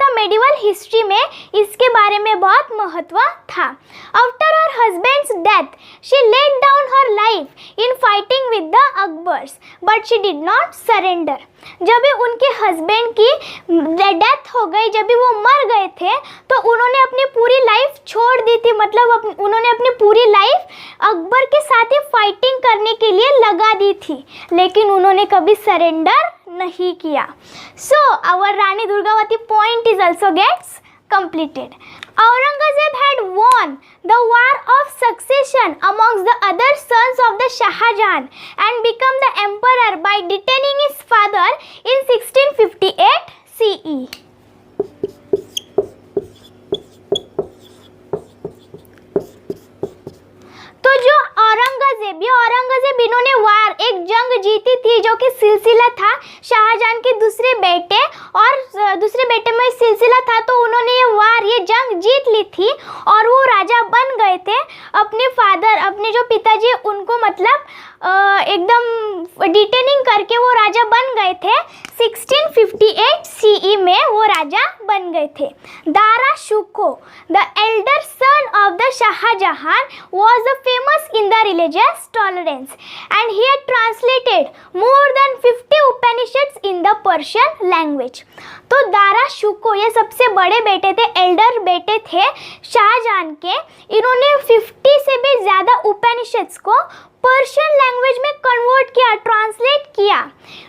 था मेडिवल हिस्ट्री में, इसके बारे में बहुत महत्व था। After her husband's death she laid down her life in fighting with the Akbar's but she did not surrender. जब भी उनके हस्बैंड की डेथ हो गई, जब भी वो मर गए थे, तो उन्होंने अपनी पूरी लाइफ छोड़ दी थी, मतलब उन्होंने अपनी पूरी लाइफ अकबर के साथ ही फाइटिंग करने के लिए लगा दी थी, लेकिन उन्होंने कभी सरेंडर नहीं किया। So our Rani Durgavati point is also gets completed. Aurangzeb had won the war of succession amongst the other sons of the Shahjahan and become the emperor by detaining his father in 1658 CE. तो जो औरंगजेब इन्होंने वार एक जंग जीती थी जो कि सिलसिला था शाहजहां के दूसरे बेटे और दूसरे बेटे में सिलसिला था, तो उन्होंने ये जंग जीत ली थी और वो राजा बन गए थे। अपने जो पिताजी उनको मतलब एकदम डिटेनिंग करके वो राजा बन गए थे। 1658 CE में वो राजा बन गए थे। Dara Shukoh, the elder son of the Shahjahan, was famous in the religious tolerance and he had translated more than 50 Upanishads in the Persian language. तो दारा शुको ये सबसे बड़े बेटे थे, एल्डर बेटे थे शाहजहां के। इन्होंने 50 से भी ज़्यादा उपनिषद्स को पर्शियन लैंग्वेज में कन्वर्ट किया, ट्रांसलेट किया।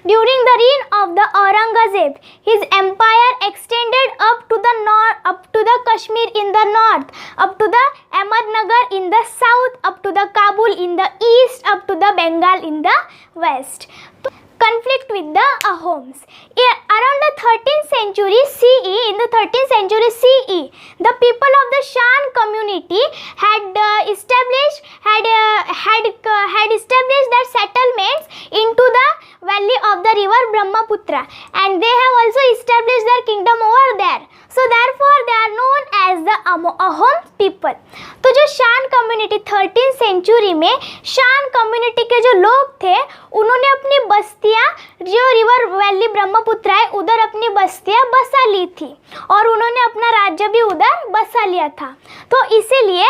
During the reign of the Aurangzeb, his empire extended up to the north, up to the Kashmir in the north, up to the Ahmednagar in the south, up to the Kabul in the east, up to the Bengal in the west. Conflict with the Ahoms. Around the 13th century CE, in the 13th century CE, the people of the Shan community had established their settlements into the valley of the river Brahmaputra, and they have also established their kingdom over there. So therefore they are known as the Ahom people. तो जो शान कम्युनिटी 13th सेंचुरी में शान कम्युनिटी के जो लोग थे उन्होंने अपनी बस्तियां जो रिवर वैली ब्रह्मपुत्र है उधर अपनी बस्तियां बसा ली थी और उन्होंने अपना राज्य भी उधर बसा लिया था। तो इसीलिए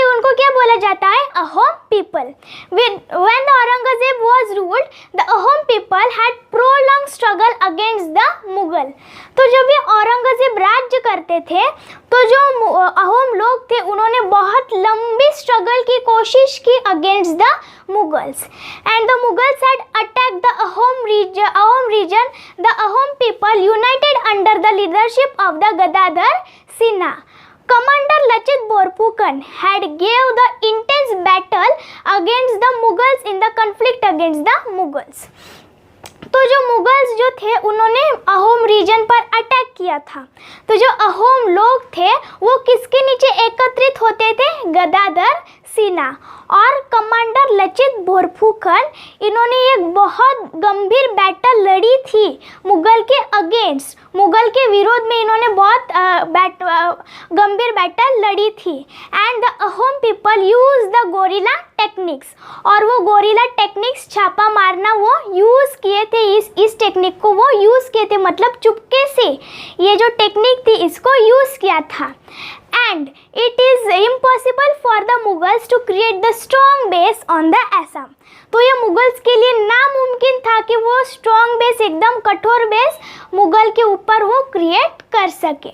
उनको क्या बोला जाता है? Ahom people. When the Aurangzeb was ruled, the Ahom people had prolonged struggle against the Mughal. तो जब ये औरंगजेब राज्य करते थे तो जो अहोम लोग थे उन्होंने बहुत लंबी स्ट्रगल की कोशिश की against the Mughals, and the Mughals had attacked the Ahom region. The Ahom people united under the leadership of the Gadadhar Singha. Commander Lachit Borphukan had gave the intense battle against the Mughals in the conflict against the Mughals. तो जो मुगल्स जो थे उन्होंने अहोम रीजन पर अटैक किया था। तो जो अहोम लोग थे वो किसके नीचे एकत्रित होते थे? गदाधर सिन्हा और कमांडर लचित बोरफुकन। इन्होंने एक बहुत गंभीर बैटल लड़ी थी मुगल के अगेंस्ट, मुगल के विरोध में इन्होंने बहुत गंभीर बैटल लड़ी थी। And the Ahom people use the gorilla techniques, और वो गोरिल्ला टेक्निक्स छापा मारना वो यूज़ किए थे। इस टेक्निक को वो यूज़ किए थे, मतलब चुपके से ये जो टेक्निक थी इसको यूज़ किया था। And it is impossible for the Mughals to create the strong base on the Assam. तो ये मुगल्स के लिए नामुमकिन था कि वो स्ट्रॉन्ग बेस, एकदम कठोर बेस मुगल के ऊपर वो क्रिएट कर सके।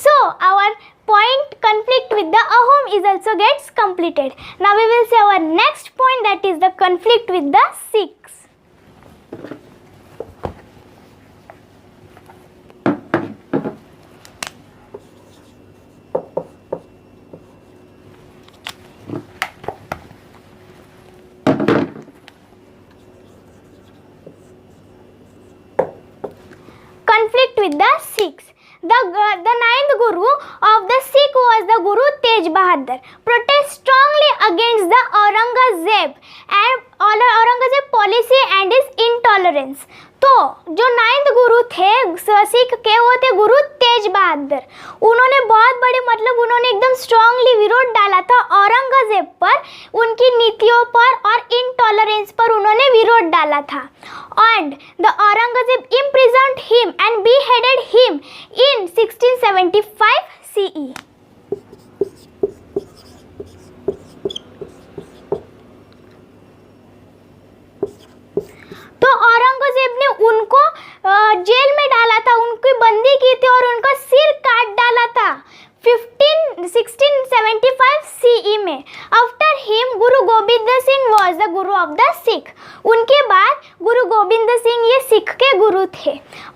So our point conflict with the Ahom is also gets completed. Now we will see our next point, that is the conflict with the Sikhs. Conflict with the Sikhs. The ninth Guru of the Sikh was the Guru Tej Bahadur. Protest strongly against the Aurangzeb policy and his intolerance. तो जो नाइन्थ गुरु थे सिख के वो थे गुरु तेज बहादुर। उन्होंने बहुत बड़े मतलब उन्होंने एकदम स्ट्रांगली विरोध डाला था औरंगजेब पर, उनकी नीतियों पर और इनटॉलरेंस पर उन्होंने विरोध डाला था। And the Aurangzeb imprisoned him and beheaded him in 1675 CE. तो औरंगजेब ने उनको जेल में डाला था, उनकी बंदी की थी और उनका सिर काट डाला था 1675 CE में। After him Guru Gobind Singh was the Guru of the Sikh. उनके बाद गुरु गोबिंद गोविंद सिंह ये सिख के गुरु थे.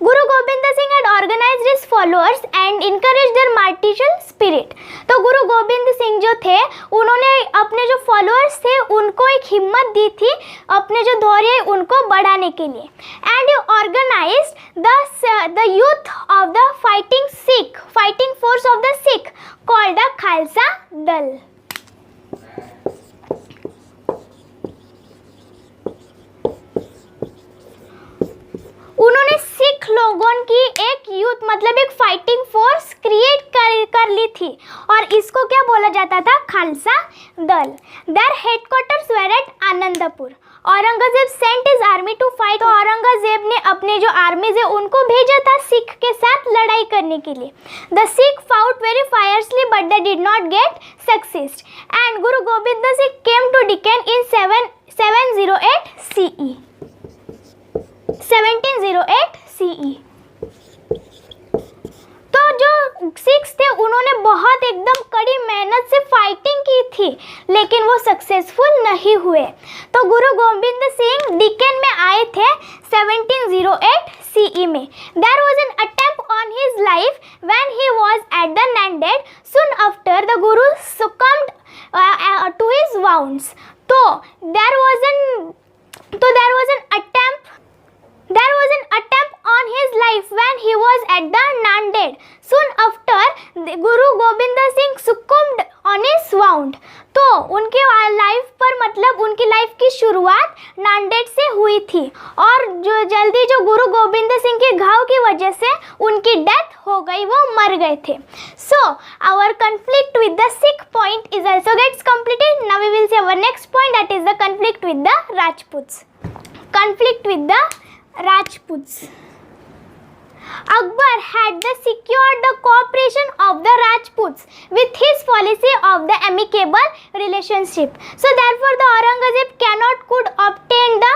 गुरु Gobind Singh had organized his followers and encouraged their martial spirit. तो गुरु गोविंद सिंह जो थे उन्होंने अपने जो फॉलोअर्स थे उनको एक हिम्मत दी थी अपने जो धैर्य उनको बढ़ाने के लिए. And he organized the youth of the fighting force of the Sikh called the Khalsa Dal. उन्होंने सिख लोगों की एक यूथ मतलब एक फाइटिंग फोर्स क्रिएट कर ली थी और इसको क्या बोला जाता था, Khalsa Dal. Their headquarters were at Anandpur. Aurangzeb sent his army to fight. तो औरंगजेब ने अपने जो आर्मीज है उनको भेजा था सिख के साथ लड़ाई करने के लिए. The Sikh fought very fiercely but they did not get success and Guru Gobind Singh came to Deccan in 708 CE. 1708 CE. तो जो सिख्स थे उन्होंने बहुत एकदम कड़ी मेहनत से फाइटिंग की थी लेकिन वो सक्सेसफुल नहीं हुए. तो गुरु गोविंद सिंह डिकेन में आए थे 1708 CE में. There was an attempt on his life when he was at the Nanded. Soon after the Guru succumbed to his wounds. तो there was an attempt on his life when he was at the Nanded. Soon after, Guru Gobind Singh succumbed on his wound. तो उनके लाइफ पर मतलब उनकी लाइफ की शुरुआत नांदेड़ से हुई थी और जो जल्दी जो गुरु गोविंद सिंह के घाव की वजह से उनकी डेथ हो गई, वो मर गए थे. So our conflict with the Sikh point is also gets completed. Now we will see our next point, that is the conflict with the Rajputs. Conflict with the Rajputs. Akbar had secured the cooperation of the Rajputs with his policy of the amicable relationship. So therefore the Aurangzeb could obtain the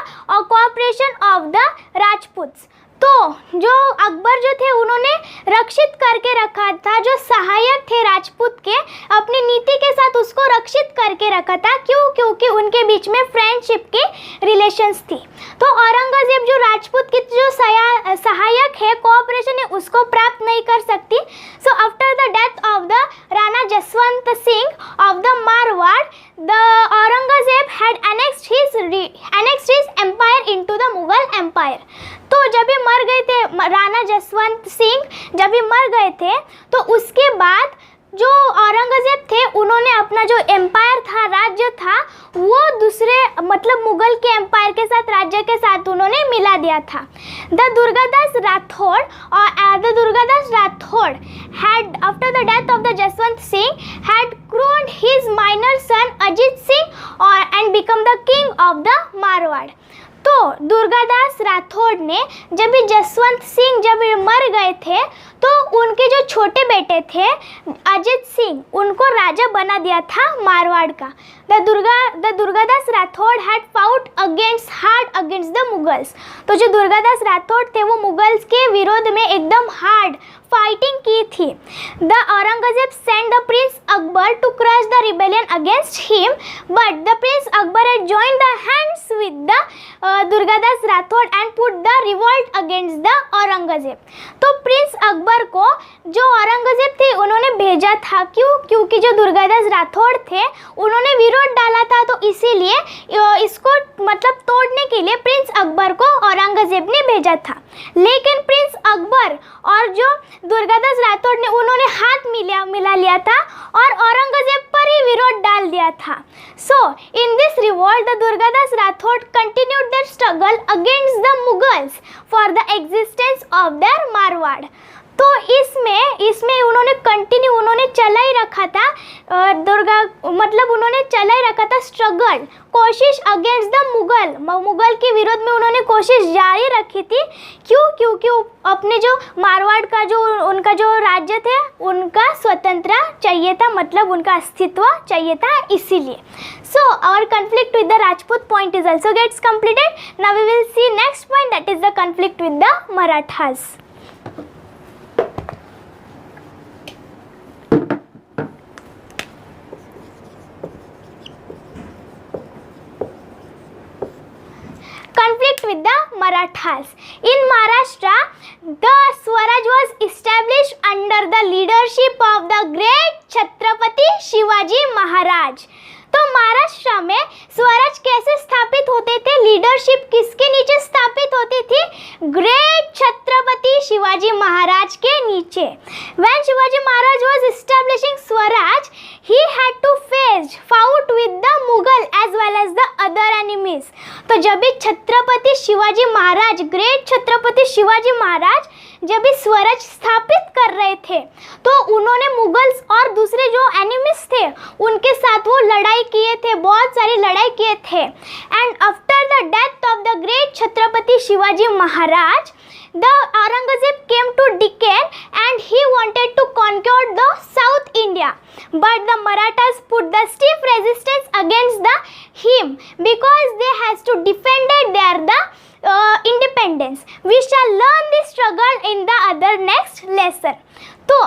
cooperation of the Rajputs. तो जो अकबर जो थे उन्होंने रक्षित करके रखा था, जो सहायक थे राजपूत के अपनी नीति के साथ उसको रक्षित करके रखा था. क्यों? क्योंकि उनके बीच में फ्रेंडशिप के रिलेशंस थी. तो औरंगजेब जो राजपूत की जो सहायक है, कोऑपरेशन है, उसको प्राप्त नहीं कर सकती. So after the death of the Rana Jaswant Singh of the Marwar, the Aurangzeb had annexed his empire into the Mughal empire. तो जब ये मर गए थे राणा जसवंत सिंह, जब ये मर गए थे तो उसके बाद जो औरंगजेब थे उन्होंने अपना जो एम्पायर था, राज्य था, वो दूसरे मतलब मुगल के एम्पायर के साथ, राज्य के साथ उन्होंने मिला दिया था. The Durgadas Rathore had after the death of the Jaswant Singh had crowned his minor son Ajit Singh and become the king of the Marwar. तो दुर्गादास राठौड़ ने जब भी जसवंत सिंह जब मर गए थे तो उनके जो छोटे बेटे थे अजित सिंह, उनको राजा बना दिया था मारवाड़ का. The Durgadas Rathore had fought hard against the Mughals. तो जो दुर्गादास राठौड़ थे वो मुगल्स के विरोध में एकदम हार्ड फाइटिंग की थी. The Aurangzeb sent the prince Akbar to crush the rebellion against him, but the prince Akbar had joined the hands with the Durgadas Rathore and put the revolt against the Aurangzeb. तो प्रिंस अकबर को जो औरंगजेब थे उन्होंने भेजा था. क्यों? क्योंकि जो दुर्गादास राठौड़ थे उन्होंने विरोध डाला था, तो इसीलिए इसको मतलब तोड़ने के लिए प्रिंस अकबर को औरंगजेब ने भेजा था. लेकिन प्रिंस अकबर और जो दुर्गादास राठौड़ ने उन्होंने हाथ मिला लिया था और औरंगजेब पर ही विरोध डाल दिया था. So in this revolt the Durgadas Rathore continued their struggle against the Mughals for the existence of their Marwar. तो इसमें उन्होंने चला ही रखा था उन्होंने चला ही रखा था स्ट्रगल, कोशिश अगेंस्ट द मुगल के विरोध में उन्होंने कोशिश जारी रखी थी. क्यों? क्योंकि अपने जो मारवाड़ का जो उनका जो राज्य थे उनका स्वतंत्रता चाहिए था, मतलब उनका अस्तित्व चाहिए था, इसीलिए. So our conflict with the Rajput point is also gets completed. Now we will see next point, that is the conflict with the Marathas. Conflict with the Marathas. In Maharashtra, the Swaraj was established under the leadership of the great Chhatrapati Shivaji Maharaj. तो महाराष्ट्र में स्वराज कैसे स्थापित होते थे? लीडरशिप किसके नीचे स्थापित होती थी? ग्रेट छत्रपति शिवाजी महाराज के नीचे. When Shivaji Maharaj was establishing Swaraj, he had to fight with the Mughal as well as the other enemies. तो जब भी छत्रपति शिवाजी महाराज, ग्रेट छत्रपति शिवाजी महाराज जब भी स्वराज स्थापित कर रहे थे तो उन्होंने मुगल्स और दूसरे जो एनिमीज थे उनके साथ वो लड़ाई किए थे, बहुत सारी लड़ाई किए थे. And after the death of the great Chhatrapati Shivaji Maharaj, the Aurangzeb came to Deccan and he wanted to conquer the South India, but the Marathas put the stiff resistance against him because they has to defend their independence. We shall learn this struggle in the other next lesson. तो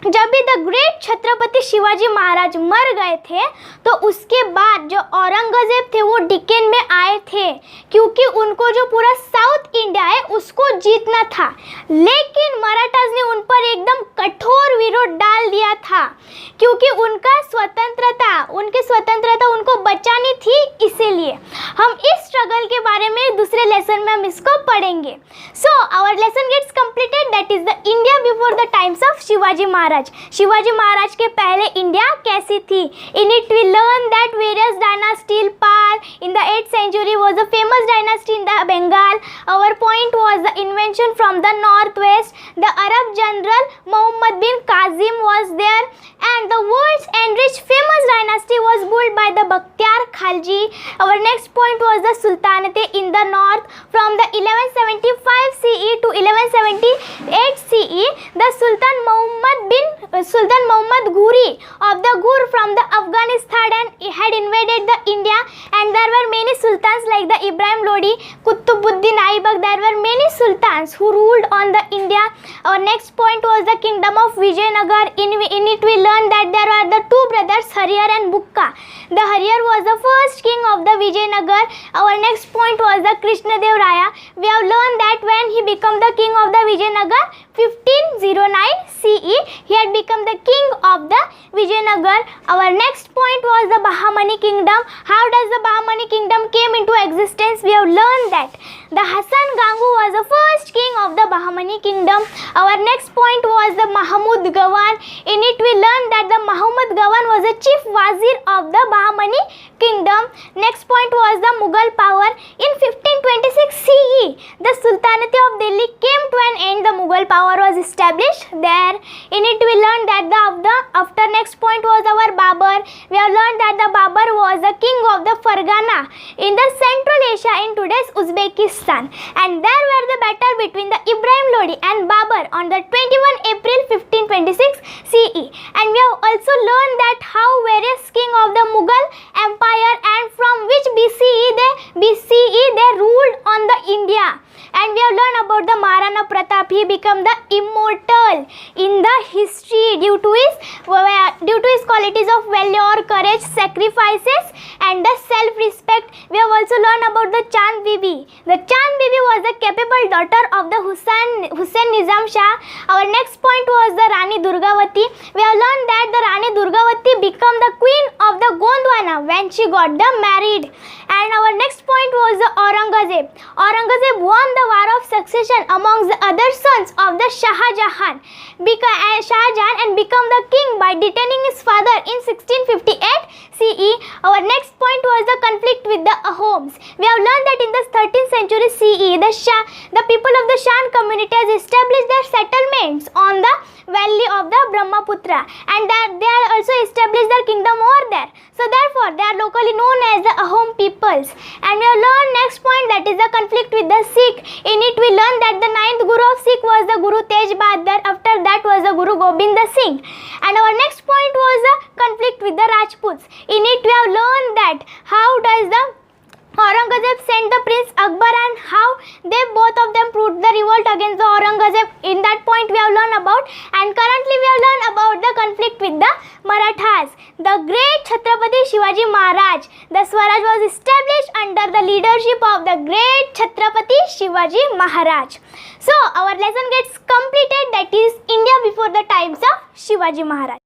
जब भी द ग्रेट छत्रपति शिवाजी महाराज मर गए थे तो उसके बाद जो औरंगजेब थे वो डिक्कन में आए थे क्योंकि उनको जो पूरा साउथ इंडिया है उसको जीतना था. लेकिन मराठास ने उन पर एकदम कठोर विरोध डाल दिया था क्योंकि उनकी स्वतंत्रता उनको बचानी थी. इसीलिए हम इस स्ट्रगल के बारे में दूसरे लेसन में हम इसको पढ़ेंगे. So our lesson gets completed, that is the India before the times of Shivaji Maharaj. Shivaji Maharaj के पहले इंडिया कैसी थी? In it we learn that various dynasty Pal in the 8th century was a famous dynasty in the Bengal. Our point was the invention from the northwest. The Arab general Muhammad bin Qasim was there and the world's enriched famous dynasty was ruled by the Bakhtiyar Khalji. Our next point was the Sultanate in the north from the 1175 CE to 1178 CE. The Sultan Muhammad Ghuri of the Ghur from the Afghanistan and had invaded the India, and there were many sultans like the Ibrahim Lodi, Qutbuddin Aibak. There were many sultans who ruled on the India. Our next point was the kingdom of Vijayanagar. In it we learned that there are the two brothers Hariyar and Bukka. The Hariyar was the first king of the Vijayanagar. Our next point was the Krishnadev Raya. We have learned that when he became the king of the Vijayanagar 1509 CE, he had become the king of the Vijayanagar. Our next point was the Bahmani kingdom. How does the Bahmani kingdom came into existence? We have learned that the Hasan Gangu was the first king of the Bahmani kingdom. Our next point was the Mahmud Gawan. In it we learned that the Mahmud Gawan was the chief wazir of the Bahmani kingdom. Next point was the Mughal power. In 1526 CE, the Sultanate of Delhi came to an end. The Mughal power was established there. In it we learned that after next point was our Babur. We have learned that the Babur was the king of the Fargana in the Central Asia in today's Uzbekistan, and there were the battle between the Ibrahim Lodi and Babur on the 21 April 1526 CE. And we have also learned that how various king of the Mughal empire and from which BCE they ruled on the India. And we have learned about the Maharana Pratap. He became the immortal in the history due to his qualities of valor, courage, sacrifices and the self-respect. We have also learned about the Chand Bibi. The Chand Bibi was the capable daughter of the Hussain Nizam Shah. Our next point was the Rani Durgavati. We have learned that the Rani Durgavati became the queen of the Gondwana when she got married. And our next point was the Aurangzeb. Aurangzeb won the war of succession amongst the other sons of the Shah Jahan and became the king by detaining his father in 1658 CE. Our next point was the conflict with the Ahoms. We have learned that in the 13th century CE, the people of the Shan community has established their settlements on the valley of the Brahmaputra, and that they have also established their kingdom over there. So therefore, they are locally known as the Ahom peoples. And we have learned next point, that is the conflict with the Sikh. In it we learned that the 9th Guru of Sikh was the Guru Tej Bahadur. After that was the Guru Gobind Singh. And our next point was the conflict with the Rajputs. In it we have learned that how does the Aurangzeb sent the Prince Akbar and how they both of them proved the revolt against the Aurangzeb. In that point we have learned about, and currently we have learned about the conflict with the Marathas. The great Chhatrapati Shivaji Maharaj. The Swaraj was established under the leadership of the great Chhatrapati Shivaji Maharaj. So our lesson gets completed, that is India before the times of Shivaji Maharaj.